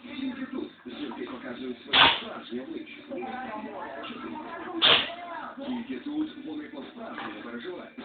Тільки тут зірки показують своє справжнє обличчя. Тільки тут вони по-справжньому переживають.